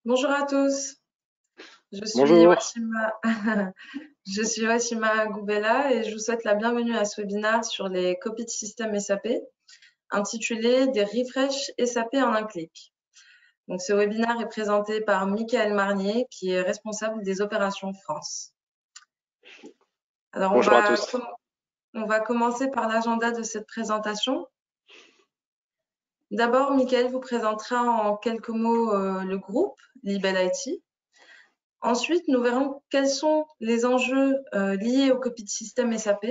Bonjour à tous, je suis Bonjour, Washima, je suis Washima Goubela et je vous souhaite la bienvenue à ce webinaire sur les copies de système SAP intitulé Des refresh SAP en un clic. Donc, ce webinaire est présenté par Michael Marnier qui est responsable des opérations France. Alors, bonjour à tous. on va commencer par l'agenda de cette présentation. D'abord, Michael vous présentera en quelques mots le groupe Libel IT. Ensuite, nous verrons quels sont les enjeux liés aux copies de système SAP.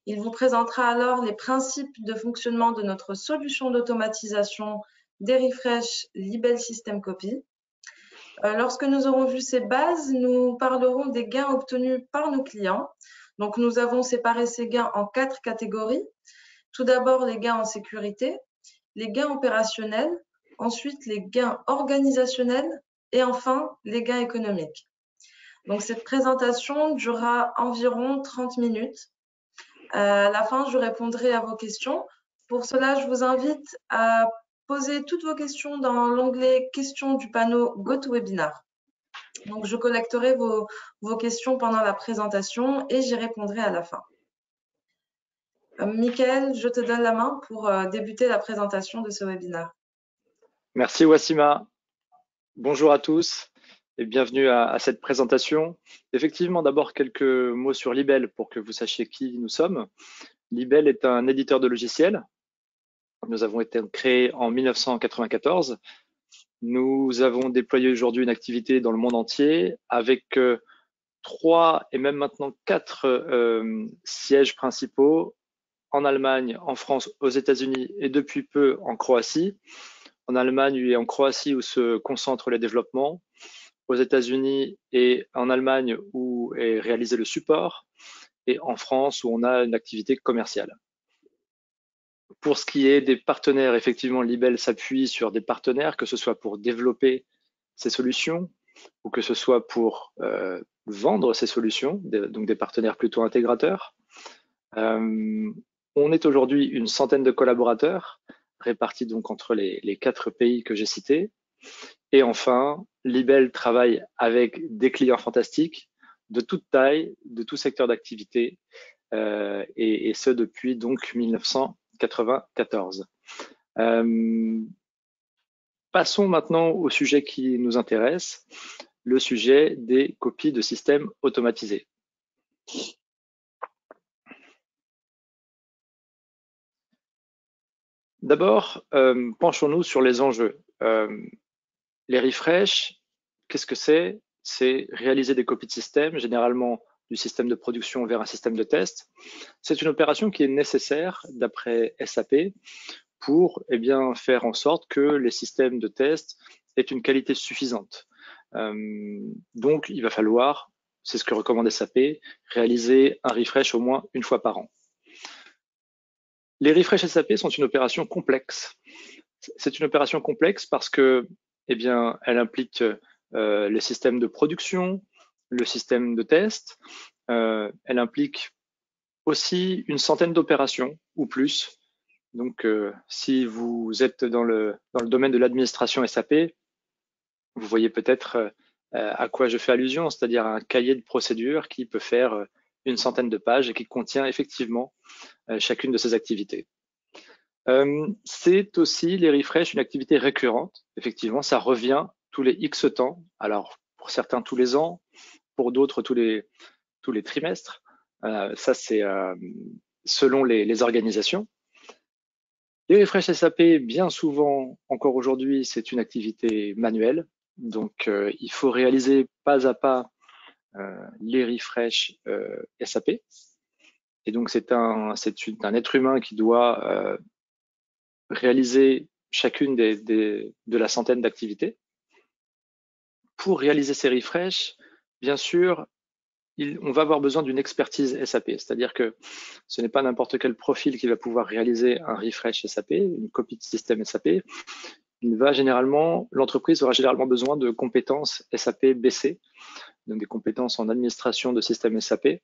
Il vous présentera alors les principes de fonctionnement de notre solution d'automatisation des refresh Libel System Copy. Lorsque nous aurons vu ces bases, nous parlerons des gains obtenus par nos clients. Donc, nous avons séparé ces gains en 4 catégories. Tout d'abord, les gains en sécurité, les gains opérationnels, ensuite les gains organisationnels et enfin les gains économiques. Donc, cette présentation durera environ 30 minutes. À la fin, je répondrai à vos questions. Pour cela, je vous invite à poser toutes vos questions dans l'onglet questions du panneau GoToWebinar. Donc, je collecterai vos questions pendant la présentation et j'y répondrai à la fin. Michael, je te donne la main pour débuter la présentation de ce webinaire. Merci Wassima. Bonjour à tous et bienvenue à cette présentation. Effectivement, d'abord quelques mots sur Libel pour que vous sachiez qui nous sommes. Libel est un éditeur de logiciels. Nous avons été créés en 1994. Nous avons déployé aujourd'hui une activité dans le monde entier avec 3 et même maintenant 4 sièges principaux en Allemagne, en France, aux États-Unis et depuis peu en Croatie. En Allemagne et en Croatie où se concentrent les développements, aux États-Unis et en Allemagne où est réalisé le support, et en France où on a une activité commerciale. Pour ce qui est des partenaires, effectivement, Libel s'appuie sur des partenaires, que ce soit pour développer ces solutions ou que ce soit pour vendre ces solutions, donc des partenaires plutôt intégrateurs. On est aujourd'hui une centaine de collaborateurs répartis donc entre les 4 pays que j'ai cités. Et enfin, Libel travaille avec des clients fantastiques de toute taille, de tout secteur d'activité, et ce depuis donc 1994. Passons maintenant au sujet qui nous intéresse, le sujet des copies de systèmes automatisés. D'abord, penchons-nous sur les enjeux. Les refresh, qu'est-ce que c'est? C'est réaliser des copies de système, généralement du système de production vers un système de test. C'est une opération qui est nécessaire d'après SAP pour faire en sorte que les systèmes de test aient une qualité suffisante. Donc, il va falloir, c'est ce que recommande SAP, réaliser un refresh au moins une fois par an. Les refresh SAP sont une opération complexe. C'est une opération complexe parce que, elle implique le système de production, le système de test. Elle implique aussi une centaine d'opérations ou plus. Donc, si vous êtes dans le domaine de l'administration SAP, vous voyez peut-être à quoi je fais allusion, c'est-à-dire un cahier de procédure qui peut faire une centaine de pages et qui contient effectivement chacune de ces activités. C'est aussi les refresh, une activité récurrente. Effectivement, ça revient tous les X temps. Alors, pour certains, tous les ans, pour d'autres, tous les trimestres. Ça, c'est selon les organisations. Les refresh SAP, bien souvent, encore aujourd'hui, c'est une activité manuelle. Donc, il faut réaliser pas à pas les refresh SAP. Et donc, c'est un être humain qui doit réaliser chacune de la centaine d'activités. Pour réaliser ces refresh, bien sûr, on va avoir besoin d'une expertise SAP, c'est-à-dire que ce n'est pas n'importe quel profil qui va pouvoir réaliser un refresh SAP, une copie de système SAP. L'entreprise aura généralement besoin de compétences SAP BC, donc des compétences en administration de système SAP,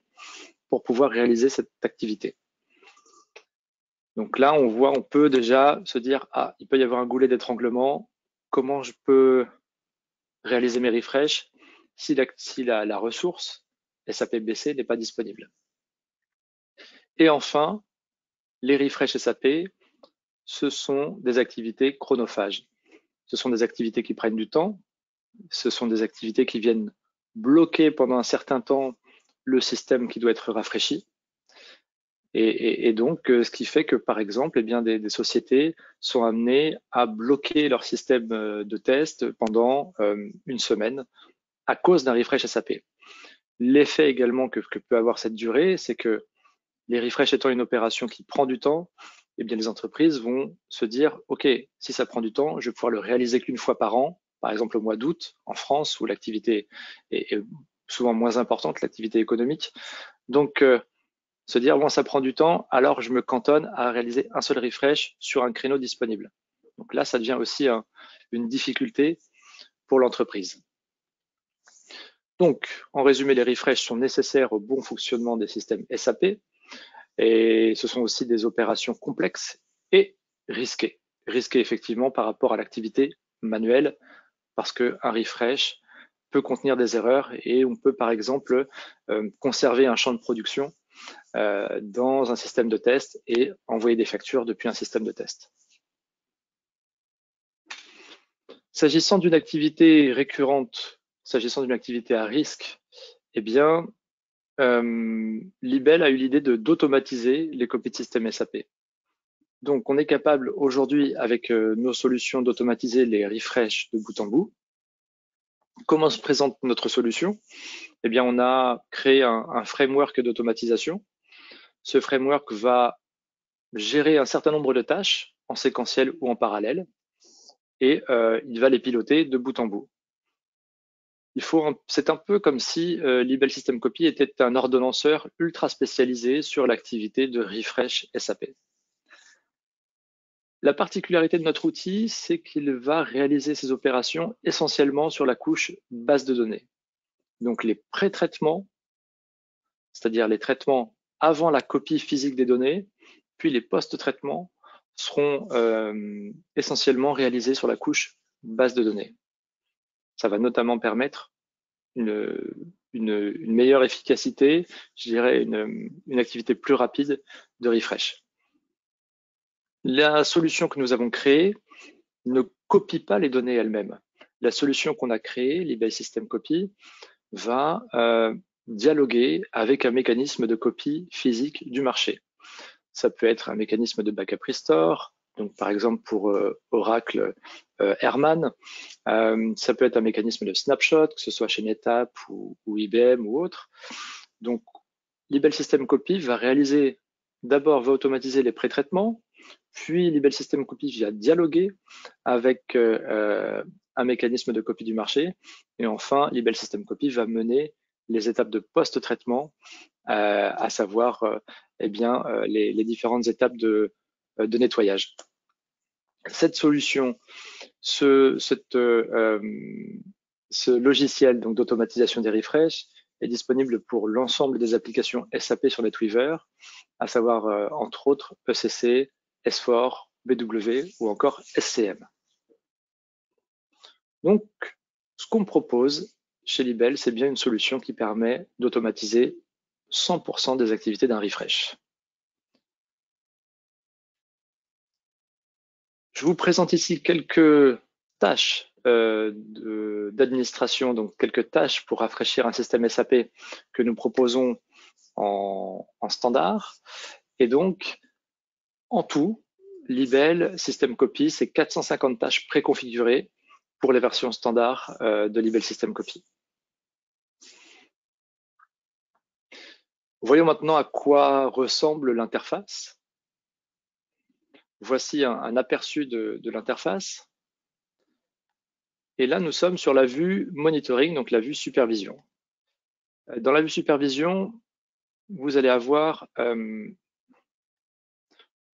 pour pouvoir réaliser cette activité. Donc là, on peut déjà se dire, il peut y avoir un goulet d'étranglement. Comment je peux réaliser mes refreshs si la ressource SAP-BC n'est pas disponible. Et enfin, les refresh SAP, ce sont des activités chronophages. Ce sont des activités qui prennent du temps. Ce sont des activités qui viennent bloquer pendant un certain temps le système qui doit être rafraîchi. Et donc, ce qui fait que, par exemple, eh bien, des sociétés sont amenées à bloquer leur système de test pendant une semaine à cause d'un refresh SAP. L'effet également que peut avoir cette durée, c'est que les refresh étant une opération qui prend du temps, eh bien, les entreprises vont se dire, OK, si ça prend du temps, je vais pouvoir le réaliser qu'une fois par an, par exemple au mois d'août en France où l'activité est souvent moins importante, l'activité économique. Donc, se dire, bon, ça prend du temps, alors je me cantonne à réaliser un seul refresh sur un créneau disponible. Donc là, ça devient aussi une difficulté pour l'entreprise. Donc, en résumé, les refresh sont nécessaires au bon fonctionnement des systèmes SAP et ce sont aussi des opérations complexes et risquées. Risquées effectivement par rapport à l'activité manuelle parce qu'un refresh peut contenir des erreurs et on peut par exemple conserver un champ de production dans un système de test et envoyer des factures depuis un système de test. S'agissant d'une activité récurrente, s'agissant d'une activité à risque, eh bien, Libel a eu l'idée d'automatiser les copies de système SAP. Donc, on est capable aujourd'hui, avec nos solutions, d'automatiser les refresh de bout en bout. Comment se présente notre solution? Eh bien, on a créé un framework d'automatisation. Ce framework va gérer un certain nombre de tâches en séquentiel ou en parallèle et il va les piloter de bout en bout. C'est un peu comme si Libel System Copy était un ordonnanceur ultra spécialisé sur l'activité de refresh SAP. La particularité de notre outil, c'est qu'il va réaliser ces opérations essentiellement sur la couche base de données. Donc les pré-traitements, c'est-à-dire les traitements avant la copie physique des données, puis les post-traitements seront essentiellement réalisés sur la couche base de données. Ça va notamment permettre une meilleure efficacité, je dirais une activité plus rapide de refresh. La solution que nous avons créée ne copie pas les données elles-mêmes. La solution qu'on a créée, l'eBay System Copy, va dialoguer avec un mécanisme de copie physique du marché. Ça peut être un mécanisme de backup restore, donc par exemple pour Oracle Herman. Ça peut être un mécanisme de snapshot, que ce soit chez NetApp ou IBM ou autre. Donc, Libel System Copy va automatiser les pré-traitements, puis Libel System Copy va dialoguer avec un mécanisme de copie du marché, et enfin, Libel System Copy va mener les étapes de post-traitement, à savoir les différentes étapes de nettoyage. Cette solution, ce logiciel donc d'automatisation des refresh est disponible pour l'ensemble des applications SAP sur NetWeaver, à savoir entre autres ECC, S4, BW ou encore SCM. Donc, ce qu'on propose chez Libel, c'est bien une solution qui permet d'automatiser 100% des activités d'un refresh. Je vous présente ici quelques tâches d'administration, donc quelques tâches pour rafraîchir un système SAP que nous proposons en standard. Et donc, en tout, Libel System Copy, c'est 450 tâches préconfigurées pour les versions standards de Libel System Copy. Voyons maintenant à quoi ressemble l'interface. Voici un aperçu de l'interface. Et là, nous sommes sur la vue monitoring, donc la vue supervision. Dans la vue supervision, vous allez avoir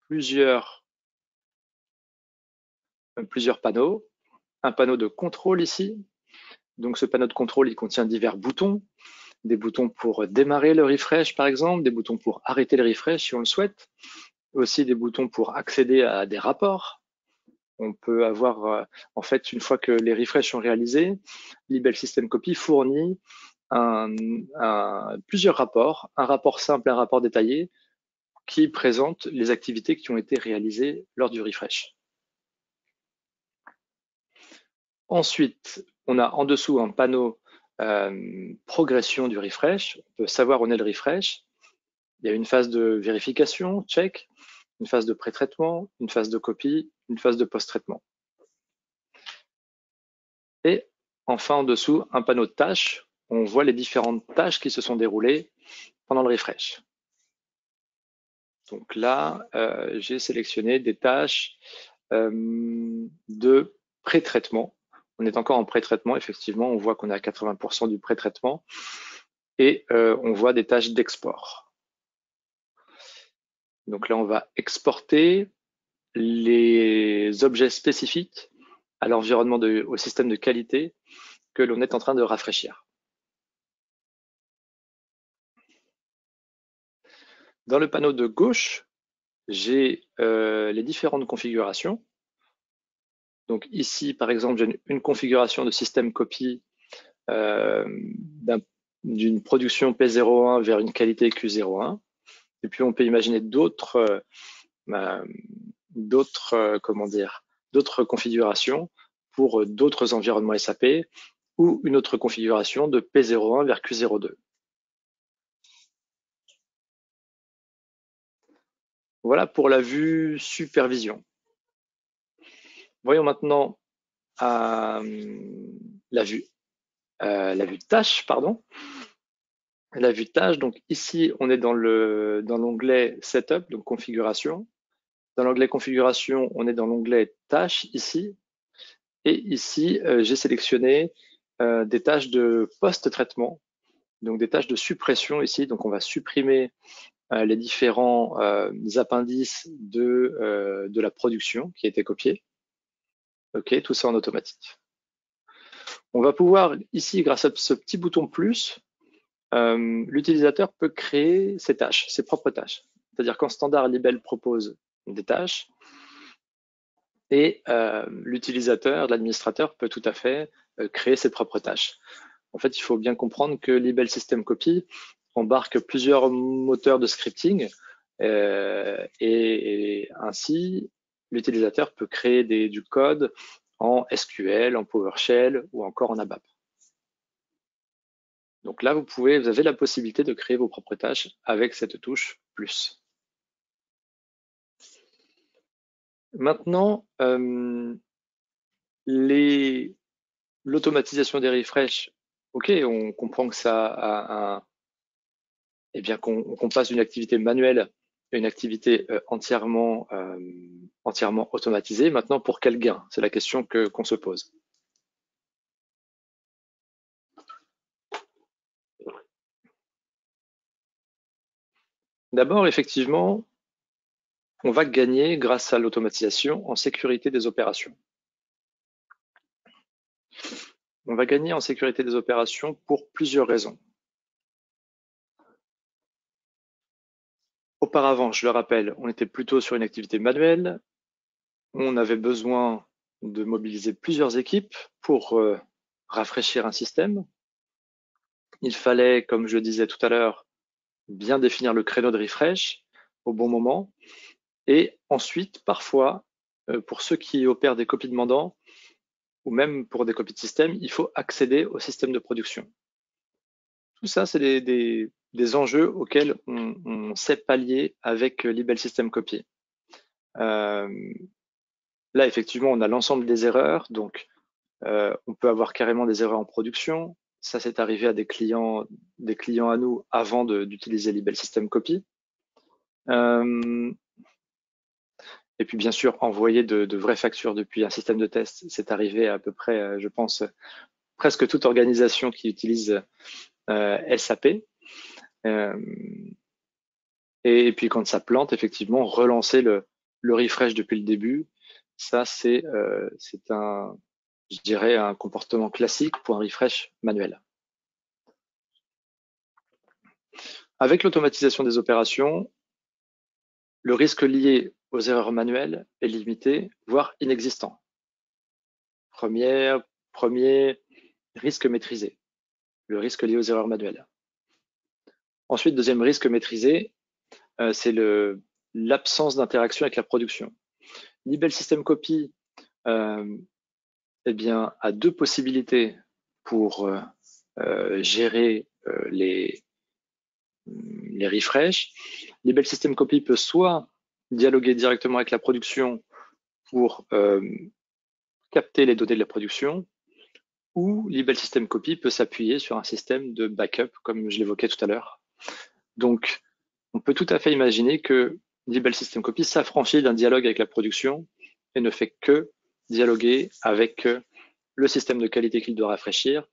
plusieurs panneaux. Un panneau de contrôle ici. Donc ce panneau de contrôle, il contient divers boutons. Des boutons pour démarrer le refresh, par exemple, des boutons pour arrêter le refresh si on le souhaite. Aussi des boutons pour accéder à des rapports. on peut avoir, en fait, une fois que les refresh sont réalisés, Libel System Copy fournit plusieurs rapports, un rapport simple et un rapport détaillé, qui présente les activités qui ont été réalisées lors du refresh. Ensuite, on a en dessous un panneau progression du refresh. On peut savoir où est le refresh. Il y a une phase de vérification, check, une phase de pré-traitement, une phase de copie, une phase de post-traitement. Et enfin, en dessous, un panneau de tâches. On voit les différentes tâches qui se sont déroulées pendant le refresh. Donc là, j'ai sélectionné des tâches de pré-traitement. On est encore en pré-traitement, effectivement, on voit qu'on est à 80% du pré-traitement et on voit des tâches d'export. Donc là, on va exporter les objets spécifiques à l'environnement, au système de qualité que l'on est en train de rafraîchir. Dans le panneau de gauche, j'ai les différentes configurations. Donc ici, par exemple, j'ai une configuration de système copie d'une production P01 vers une qualité Q01. Et puis, on peut imaginer d'autres configurations pour d'autres environnements SAP ou une autre configuration de P01 vers Q02. Voilà pour la vue supervision. Voyons maintenant la vue tâche, pardon. La vue tâche, donc ici, on est dans l'onglet Setup, donc configuration. Dans l'onglet configuration, on est dans l'onglet tâches ici. Et ici, j'ai sélectionné des tâches de post-traitement, donc des tâches de suppression ici. Donc, on va supprimer les différents appendices de la production qui a été copiée. OK, tout ça en automatique. On va pouvoir ici, grâce à ce petit bouton plus, l'utilisateur peut créer ses tâches, ses propres tâches. C'est-à-dire qu'en standard, Libel propose des tâches et l'utilisateur, l'administrateur peut tout à fait créer ses propres tâches. En fait, il faut bien comprendre que Libel System Copy embarque plusieurs moteurs de scripting et ainsi, l'utilisateur peut créer du code en SQL, en PowerShell ou encore en ABAP. Donc là, vous avez la possibilité de créer vos propres tâches avec cette touche plus. Maintenant, l'automatisation des refresh, ok, on comprend que ça a qu'on passe d'une activité manuelle à une activité entièrement automatisée. Maintenant, pour quel gain? C'est la question qu'on se pose. D'abord, effectivement, on va gagner grâce à l'automatisation en sécurité des opérations. On va gagner en sécurité des opérations pour plusieurs raisons. Auparavant, je le rappelle, on était plutôt sur une activité manuelle. On avait besoin de mobiliser plusieurs équipes pour rafraîchir un système. Il fallait, comme je le disais tout à l'heure, bien définir le créneau de refresh au bon moment. Et ensuite, parfois, pour ceux qui opèrent des copies demandants, ou même pour des copies de système, il faut accéder au système de production. Tout ça, c'est des enjeux auxquels on sait pallier avec Libel System Copy. Là, effectivement, on a l'ensemble des erreurs, donc on peut avoir carrément des erreurs en production. Ça, c'est arrivé à des clients à nous avant d'utiliser Libel System Copy. Et puis, bien sûr, envoyer de vraies factures depuis un système de test, c'est arrivé à peu près, je pense, presque toute organisation qui utilise SAP. Et puis, quand ça plante, effectivement, relancer le refresh depuis le début, ça, c'est je dirais, un comportement classique pour un refresh manuel. Avec l'automatisation des opérations, le risque lié aux erreurs manuelles est limité, voire inexistant. Premier risque maîtrisé, le risque lié aux erreurs manuelles. Ensuite, deuxième risque maîtrisé, c'est l'absence d'interaction avec la production. Libel System Copy a deux possibilités pour gérer les refresh. Libel System Copy peut soit dialoguer directement avec la production pour capter les données de la production, ou Libel System Copy peut s'appuyer sur un système de backup, comme je l'évoquais tout à l'heure. Donc, on peut tout à fait imaginer que Libel System Copy s'affranchit d'un dialogue avec la production et ne fait que dialoguer avec le système de qualité qu'il doit rafraîchir,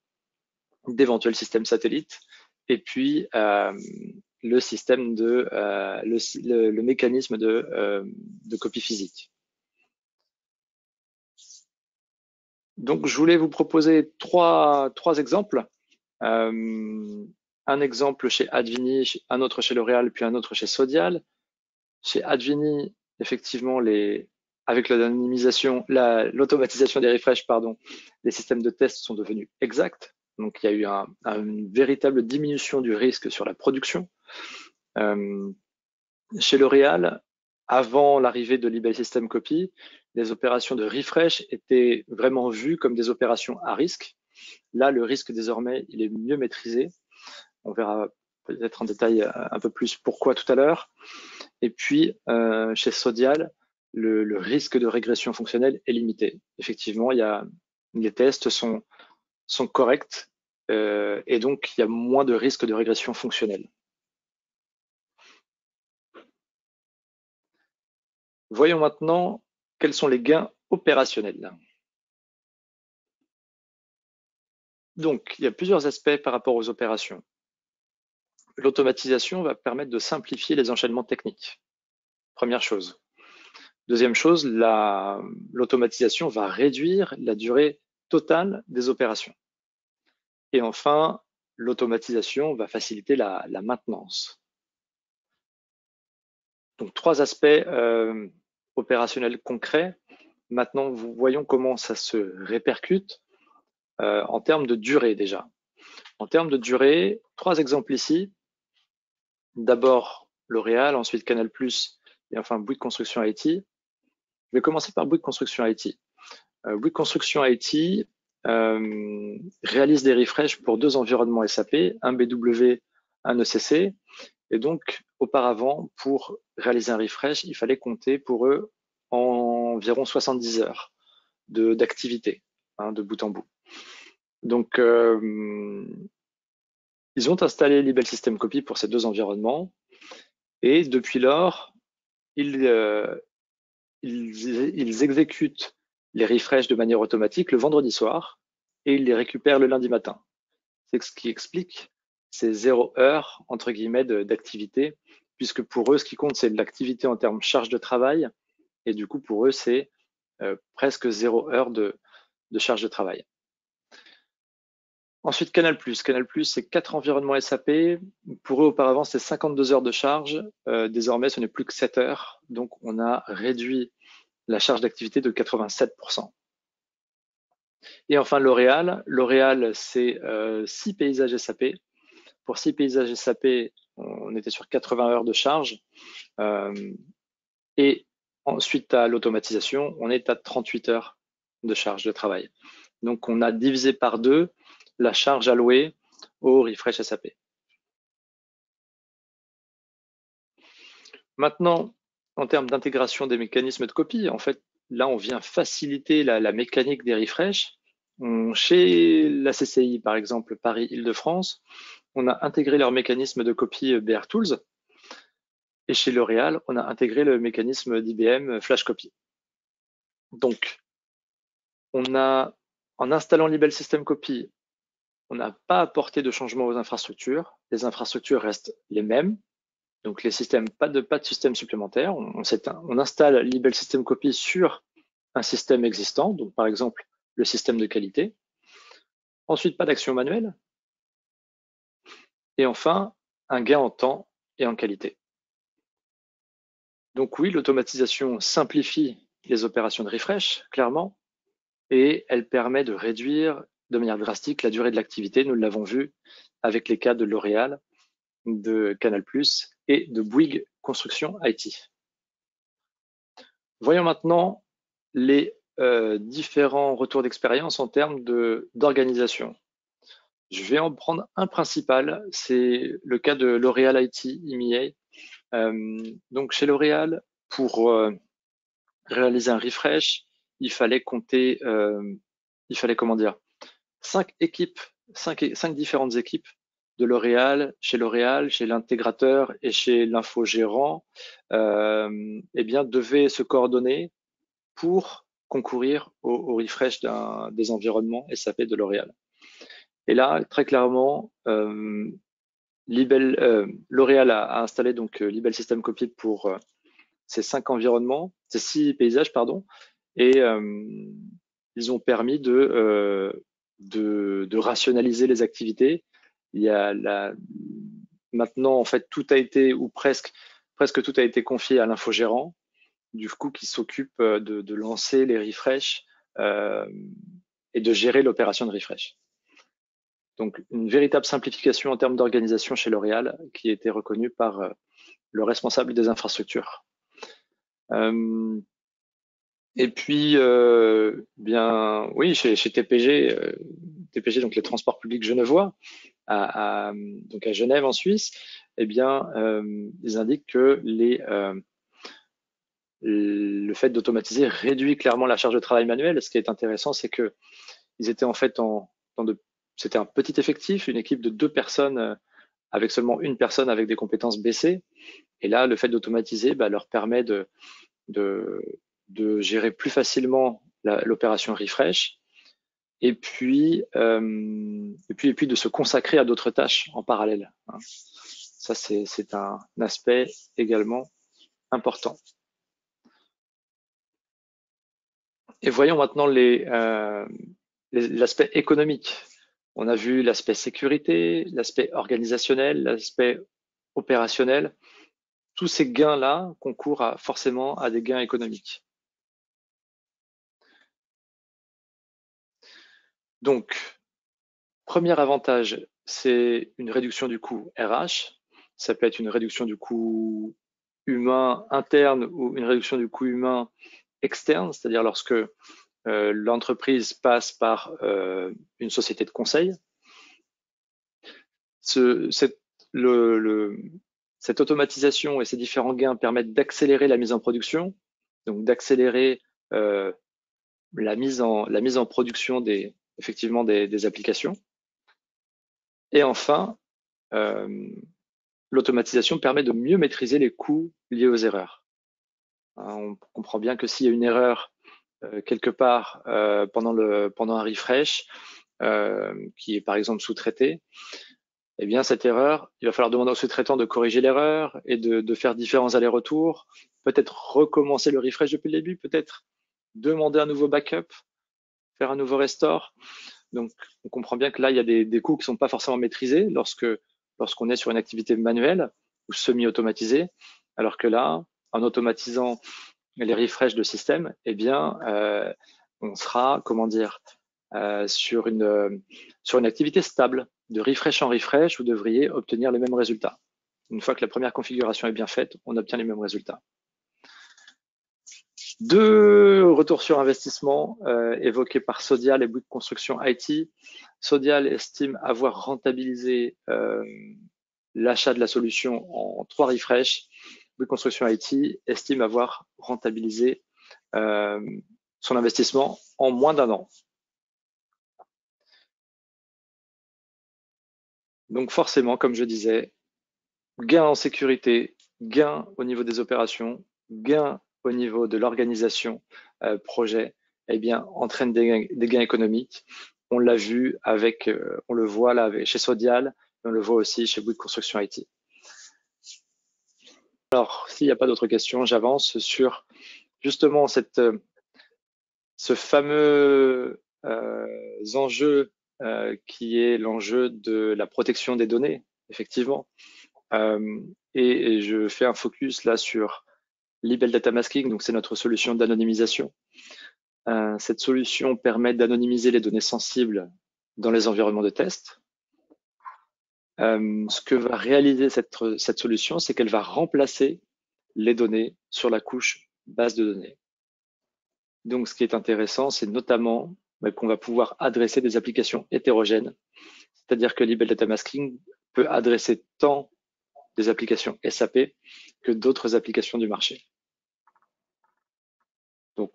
d'éventuels systèmes satellites, et puis le système le mécanisme de copie physique. Donc, je voulais vous proposer trois exemples. Un exemple chez Advini, un autre chez L'Oréal, puis un autre chez Sodial. Chez Advini, effectivement, avec l'automatisation des refresh, les systèmes de test sont devenus exacts. Donc, il y a eu une véritable diminution du risque sur la production. Chez L'Oréal, avant l'arrivée de Libel System Copy, les opérations de refresh étaient vraiment vues comme des opérations à risque. Là, le risque désormais, il est mieux maîtrisé. On verra peut-être en détail un peu plus pourquoi tout à l'heure. Et puis, chez Sodial, le risque de régression fonctionnelle est limité. Effectivement, les tests sont corrects et donc il y a moins de risque de régression fonctionnelle. Voyons maintenant quels sont les gains opérationnels. Donc, il y a plusieurs aspects par rapport aux opérations. L'automatisation va permettre de simplifier les enchaînements techniques. Première chose. Deuxième chose, l'automatisation va réduire la durée totale des opérations. Et enfin, l'automatisation va faciliter la maintenance. Donc, trois aspects opérationnels concrets. Maintenant, voyons comment ça se répercute en termes de durée déjà. En termes de durée, trois exemples ici. D'abord L'Oréal, ensuite Canal+, et enfin Bouygues Construction IT. Je vais commencer par Bouygues Construction IT. Bouygues Construction IT réalise des refreshs pour deux environnements SAP, un BW, un ECC. Et donc, auparavant, pour réaliser un refresh, il fallait compter pour eux environ 70 heures d'activité, de bout en bout. Donc, ils ont installé Libel System Copy pour ces deux environnements. Et depuis lors, ils exécutent les refresh de manière automatique le vendredi soir et ils les récupèrent le lundi matin. C'est ce qui explique ces 0 heures, entre guillemets, d'activité, puisque pour eux, ce qui compte, c'est l'activité en termes de charge de travail. Et du coup, pour eux, c'est presque 0 heure de charge de travail. Ensuite, Canal+. Canal+, c'est 4 environnements SAP. Pour eux, auparavant, c'était 52 heures de charge. Désormais, ce n'est plus que 7 heures. Donc, on a réduit la charge d'activité de 87%. Et enfin, L'Oréal. L'Oréal, c'est 6 paysages SAP. Pour 6 paysages SAP, on était sur 80 heures de charge. Et ensuite, à l'automatisation, on est à 38 heures de charge de travail. Donc, on a divisé par 2 la charge allouée au refresh SAP. Maintenant, en termes d'intégration des mécanismes de copie, en fait, là, on vient faciliter la mécanique des refresh. Chez la CCI, par exemple, Paris-Île-de-France, on a intégré leur mécanisme de copie BR Tools. Et chez L'Oréal, on a intégré le mécanisme d'IBM Flash Copy. Donc, en installant Libel System Copy, on n'a pas apporté de changement aux infrastructures. Les infrastructures restent les mêmes. Donc, les systèmes, pas de système supplémentaire. On installe Libel System Copy sur un système existant, donc par exemple le système de qualité. Ensuite, pas d'action manuelle. Et enfin, un gain en temps et en qualité. Donc oui, l'automatisation simplifie les opérations de refresh, clairement, et elle permet de réduire de manière drastique la durée de l'activité. Nous l'avons vu avec les cas de L'Oréal, de Canal+, et de Bouygues Construction IT. Voyons maintenant les différents retours d'expérience en termes d'organisation. Je vais en prendre un principal, c'est le cas de L'Oréal IT EMEA. Donc chez L'Oréal, pour réaliser un refresh, il fallait compter, il fallait comment dire, 5 équipes, 5 différentes équipes de L'Oréal, chez l'intégrateur et chez l'infogérant, eh bien, devaient se coordonner pour concourir au refresh des environnements SAP de L'Oréal. Et là, très clairement, L'Oréal a installé donc Libel System Cockpit pour ces 6 paysages, pardon, et ils ont permis de rationaliser les activités. Il y a maintenant, en fait, tout a été, ou presque tout a été confié à l'infogérant, du coup, qui s'occupe de lancer les refresh euh, et de gérer l'opération de refresh. Donc, une véritable simplification en termes d'organisation chez L'Oréal qui a été reconnue par le responsable des infrastructures. Et puis, bien, oui, chez TPG, TPG, donc les transports publics genevois, donc à Genève en Suisse, eh bien, ils indiquent que le fait d'automatiser réduit clairement la charge de travail manuelle. Ce qui est intéressant, c'est que ils étaient en fait c'était un petit effectif, une équipe de 2 personnes avec seulement une personne avec des compétences baissées. Et là, le fait d'automatiser leur permet de, de gérer plus facilement l'opération refresh et puis de se consacrer à d'autres tâches en parallèle. Ça, c'est un aspect également important. Et voyons maintenant l'aspect économique. On a vu l'aspect sécurité, l'aspect organisationnel, l'aspect opérationnel. Tous ces gains-là concourent forcément à des gains économiques. Donc, premier avantage, c'est une réduction du coût RH. Ça peut être une réduction du coût humain interne ou une réduction du coût humain externe, c'est-à-dire lorsque l'entreprise passe par une société de conseil. Cette automatisation et ces différents gains permettent d'accélérer la mise en production, donc d'accélérer la mise en production effectivement des applications. Et enfin, l'automatisation permet de mieux maîtriser les coûts liés aux erreurs. On comprend bien que s'il y a une erreur quelque part pendant un refresh qui est par exemple sous-traité, eh bien cette erreur, il va falloir demander au sous-traitant de corriger l'erreur et de faire différents allers-retours, peut-être recommencer le refresh depuis le début, peut-être demander un nouveau backup, faire un nouveau restore. Donc on comprend bien que là, il y a des coûts qui ne sont pas forcément maîtrisés lorsqu'on est sur une activité manuelle ou semi-automatisée, alors que là, en automatisant les refresh de système, eh bien, on sera, comment dire, sur une activité stable. De refresh en refresh, vous devriez obtenir les mêmes résultats. Une fois que la première configuration est bien faite, on obtient les mêmes résultats. 2 retours sur investissement évoqués par Sodial et Bouygues Construction IT. Sodial estime avoir rentabilisé l'achat de la solution en 3 refresh. Bouygues Construction IT estime avoir rentabilisé son investissement en moins d'1 an. Donc forcément, comme je disais, gain en sécurité, gain au niveau des opérations, gain au niveau de l'organisation projet, eh bien, entraîne des gains économiques. On l'a vu on le voit là chez Sodial, on le voit aussi chez Bouygues Construction IT. Alors, s'il n'y a pas d'autres questions, j'avance sur justement ce fameux enjeu qui est l'enjeu de la protection des données, effectivement. Et je fais un focus là sur Libel Data Masking, donc c'est notre solution d'anonymisation. Cette solution permet d'anonymiser les données sensibles dans les environnements de test. Ce que va réaliser cette solution, c'est qu'elle va remplacer les données sur la couche base de données. Donc, ce qui est intéressant, c'est notamment qu'on va pouvoir adresser des applications hétérogènes, c'est-à-dire que Libel Data Masking peut adresser tant des applications SAP que d'autres applications du marché. Donc,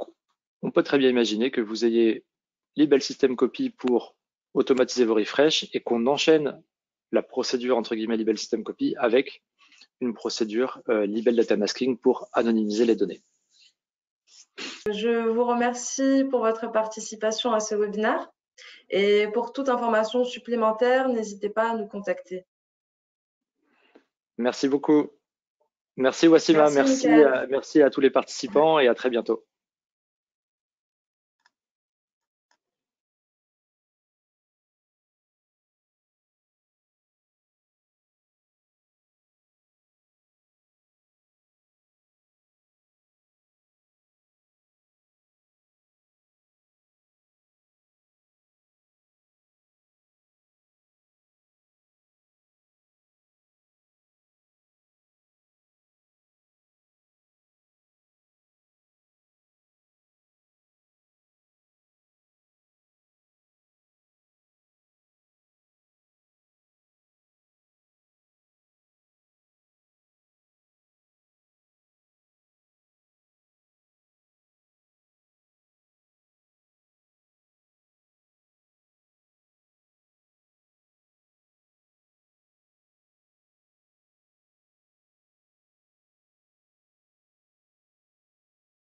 on peut très bien imaginer que vous ayez Libel System Copy pour automatiser vos refresh et qu'on enchaîne la procédure entre guillemets Libel System Copy avec une procédure Libel Data Masking pour anonymiser les données. Je vous remercie pour votre participation à ce webinaire et pour toute information supplémentaire, n'hésitez pas à nous contacter. Merci beaucoup. Merci Wassima, Merci Mickaël. merci à tous les participants et à très bientôt.